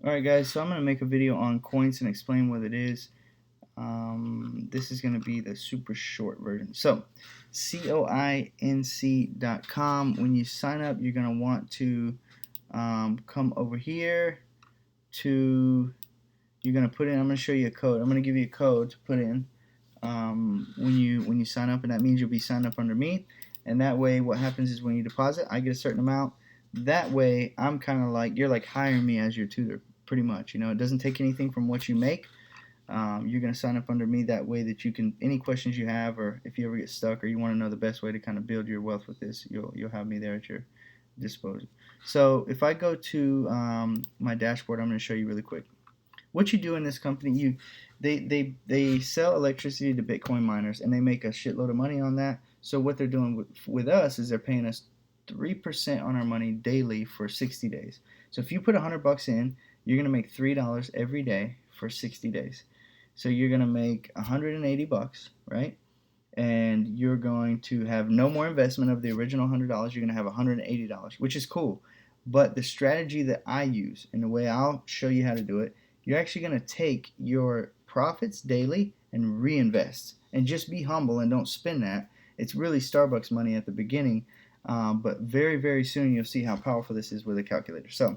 Alright guys, so I'm going to make a video on coins and explain what it is. This is going to be the super short version. So, coinc.com. When you sign up, you're going to want to come over here to, you're going to put in, I'm going to show you a code. I'm going to give you a code to put in when you sign up, and that means you'll be signed up under me. And that way what happens is when you deposit, I get a certain amount. That way I'm kind of like, you're like hiring me as your tutor pretty much. You know, it doesn't take anything from what you make. You're going to sign up under me that way that you can, any questions you have, or if you ever get stuck or you want to know the best way to kind of build your wealth with this, you'll have me there at your disposal. So if I go to my dashboard, I'm going to show you really quick what you do in this company. They sell electricity to Bitcoin miners, and they make a shitload of money on that. So what they're doing with us is they're paying us 3% on our money daily for 60 days. So if you put $100 in, you're gonna make $3 every day for 60 days. So you're gonna make 180 bucks, right? And you're going to have no more investment of the original $100. You're gonna have $180, which is cool. But the strategy that I use, and the way I'll show you how to do it, you're actually going to take your profits daily and reinvest. And just be humble and don't spend that. It's really Starbucks money at the beginning, but very, very soon you'll see how powerful this is with a calculator. So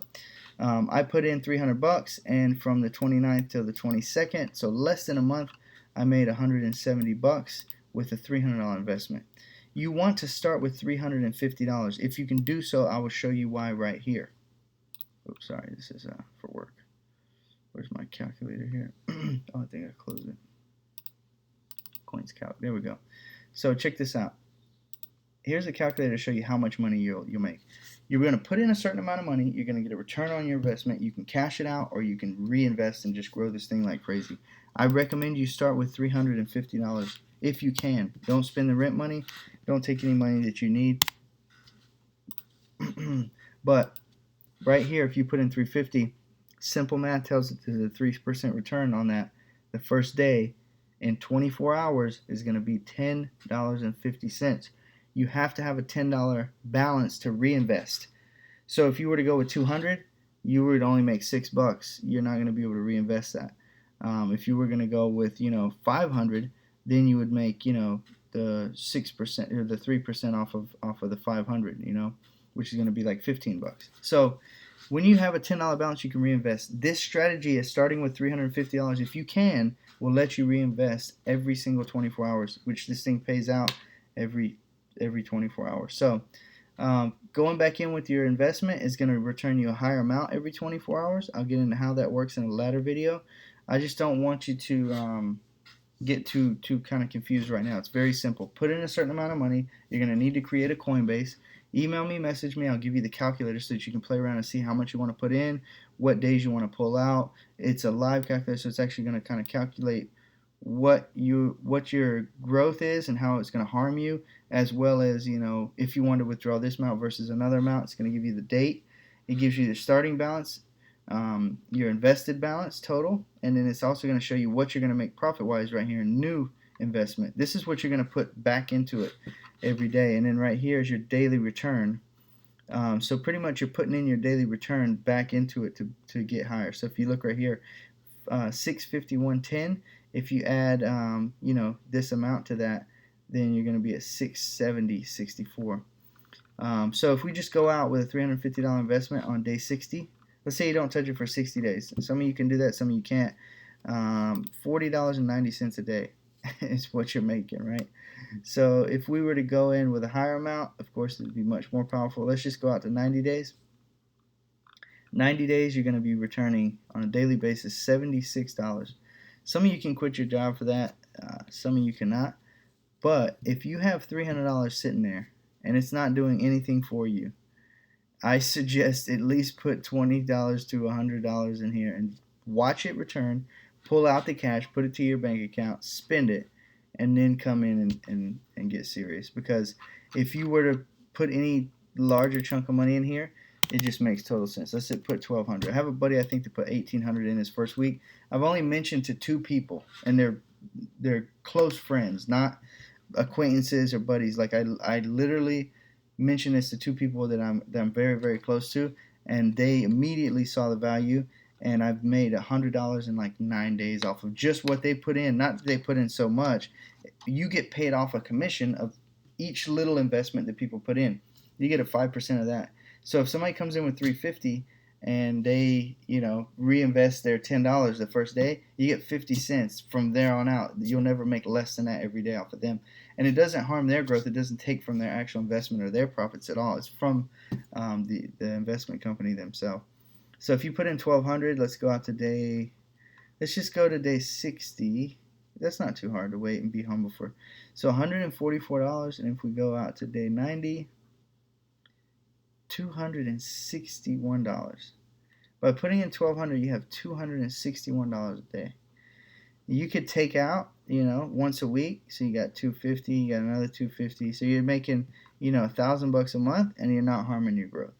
I put in 300 bucks, and from the 29th till the 22nd, so less than a month, I made 170 bucks with a $300 investment. You want to start with $350. If you can do so, I will show you why right here. Oops, sorry, this is for work. Where's my calculator here? Oh, I think I closed it. Coins calc. There we go. So check this out. Here's a calculator to show you how much money you'll make. You're going to put in a certain amount of money. You're going to get a return on your investment. You can cash it out, or you can reinvest and just grow this thing like crazy. I recommend you start with $350 if you can. Don't spend the rent money. Don't take any money that you need. But right here, if you put in $350, simple math tells it there's a 3% return on that. The first day in 24 hours is going to be $10.50. You have to have a $10 balance to reinvest. So if you were to go with 200, you would only make $6. You're not going to be able to reinvest that. If you were going to go with 500, then you would make the 6% or the 3% off of the 500, which is going to be like $15. So when you have a $10 balance, you can reinvest. This strategy is starting with $350. If you can, will let you reinvest every single 24 hours, which this thing pays out every 24 hours. So going back in with your investment is going to return you a higher amount every 24 hours. I'll get into how that works in a later video. I just don't want you to get too kind of confused right now. It's very simple. Put in a certain amount of money. You're going to need to create a Coinbase. Email me, message me. I'll give you the calculator so that you can play around and see how much you want to put in, what days you want to pull out. It's a live calculator, so it's actually going to kind of calculate what your growth is and how it's going to harm you, as well as if you want to withdraw this amount versus another amount. It's going to give you the date. It gives you the starting balance, your invested balance total, and then it's also going to show you what you're going to make profit wise right here in new investment. This is what you're going to put back into it every day, and then right here is your daily return. So pretty much you're putting in your daily return back into it to get higher. So if you look right here, 651.10. If you add this amount to that, then you're going to be at 670.64. So if we just go out with a $350 investment on day 60, let's say you don't touch it for 60 days. Some of you can do that, some of you can't. $40.90 a day is what you're making, right? So if we were to go in with a higher amount, of course it would be much more powerful. Let's just go out to 90 days. 90 days, you're going to be returning on a daily basis $76. Some of you can quit your job for that. Some of you cannot. But if you have $300 sitting there and it's not doing anything for you, I suggest at least put $20 to $100 in here and watch it return. Pull out the cash, put it to your bank account, spend it, and then come in and get serious. Because if you were to put any larger chunk of money in here, it just makes total sense. Let's say put $1,200. I have a buddy I think that put $1,800 in his first week. I've only mentioned to 2 people, and they're close friends, not acquaintances or buddies. Like I literally mentioned this to 2 people that I'm very, very close to, and they immediately saw the value, and I've made $100 in like 9 days off of just what they put in. Not that they put in so much. You get paid off a commission of each little investment that people put in. You get a 5% of that. So if somebody comes in with 350 and they, reinvest their $10 the first day, you get 50 cents from there on out. You'll never make less than that every day off of them. And it doesn't harm their growth. It doesn't take from their actual investment or their profits at all. It's from the investment company themselves. So if you put in 1,200, let's go out to day, let's just go to day 60. That's not too hard to wait and be humble for. So $144, and if we go out to day 90, $261. By putting in 1,200, you have $261 a day. You could take out, once a week. So you got 250, you got another 250. So you're making, $1,000 a month, and you're not harming your growth.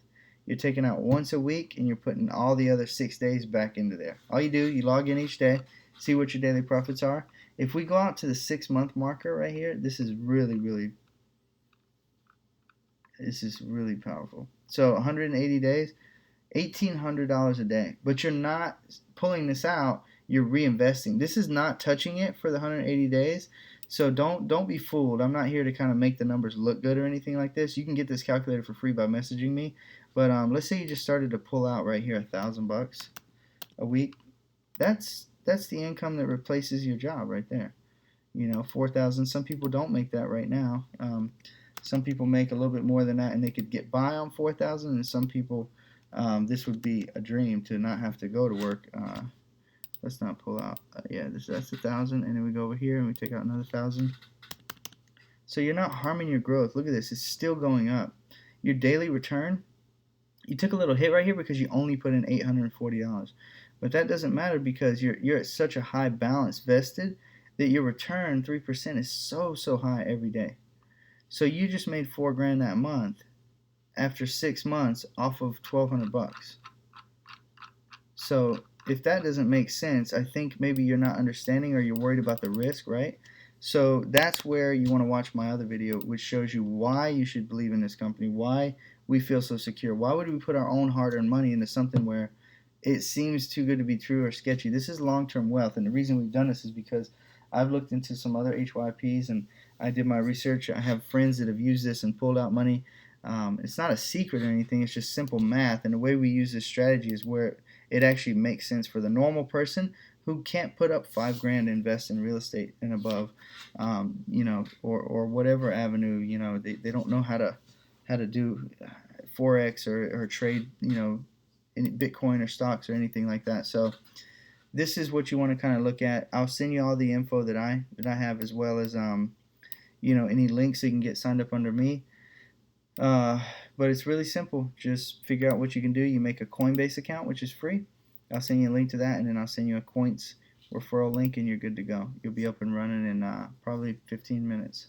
You're taking out once a week, and you're putting all the other 6 days back into there. All you do, you log in each day, see what your daily profits are. If we go out to the 6-month marker right here, this is really, really powerful. So 180 days, $1,800 a day. But you're not pulling this out, you're reinvesting. This is not touching it for the 180 days. So don't be fooled. I'm not here to kind of make the numbers look good or anything like this. You can get this calculator for free by messaging me. But let's say you just started to pull out right here $1,000 a week. That's the income that replaces your job right there. 4,000. Some people don't make that right now. Some people make a little bit more than that, and they could get by on 4,000. And some people, this would be a dream to not have to go to work. Let's not pull out. That's 1,000, and then we go over here and we take out another 1,000. So you're not harming your growth. Look at this; it's still going up. Your daily return, you took a little hit right here because you only put in $840, but that doesn't matter because you're at such a high balance vested that your return 3% is so high every day. So you just made $4,000 that month after 6 months off of $1,200. So if that doesn't make sense, I think maybe you're not understanding or you're worried about the risk, right? So that's where you want to watch my other video, which shows you why you should believe in this company, why we feel so secure. Why would we put our own hard-earned money into something where it seems too good to be true or sketchy? This is long-term wealth, and the reason we've done this is because I've looked into some other HYPs and I did my research. I have friends that have used this and pulled out money. It's not a secret or anything. It's just simple math, and the way we use this strategy is where it actually makes sense for the normal person who can't put up $5,000 to invest in real estate and above, or whatever avenue. They don't know how to do forex or trade, in Bitcoin or stocks or anything like that. So this is what you want to kind of look at. I'll send you all the info that I have, as well as any links so you can get signed up under me. But it's really simple. Just figure out what you can do. You make a Coinbase account, which is free. I'll send you a link to that, and then I'll send you a coince referral link, and you're good to go. You'll be up and running in probably 15 minutes.